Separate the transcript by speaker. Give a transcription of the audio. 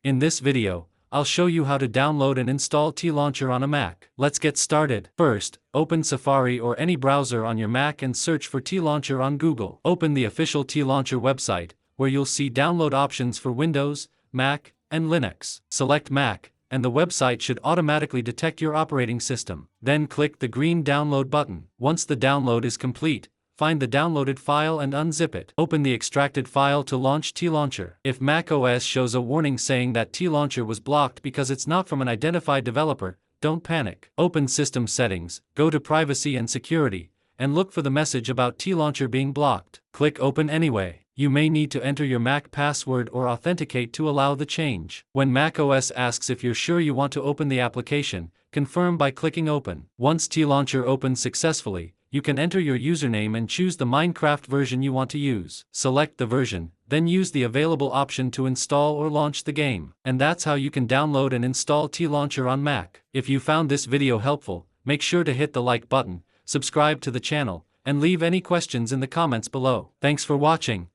Speaker 1: In this video, I'll show you how to download and install TLauncher on a Mac. Let's get started. First, open Safari or any browser on your Mac and search for TLauncher on Google. Open the official TLauncher website, where you'll see download options for Windows, Mac, and Linux. Select Mac, and the website should automatically detect your operating system. Then click the green download button. Once the download is complete, find the downloaded file and unzip it. Open the extracted file to launch TLauncher. If Mac OS shows a warning saying that TLauncher was blocked because it's not from an identified developer, don't panic. Open System Settings, go to Privacy and Security, and look for the message about TLauncher being blocked. Click Open anyway. You may need to enter your Mac password or authenticate to allow the change. When Mac OS asks if you're sure you want to open the application, confirm by clicking Open. Once TLauncher opens successfully, you can enter your username and choose the Minecraft version you want to use. Select the version, then use the available option to install or launch the game. And that's how you can download and install TLauncher on Mac. If you found this video helpful, make sure to hit the like button, subscribe to the channel, and leave any questions in the comments below. Thanks for watching.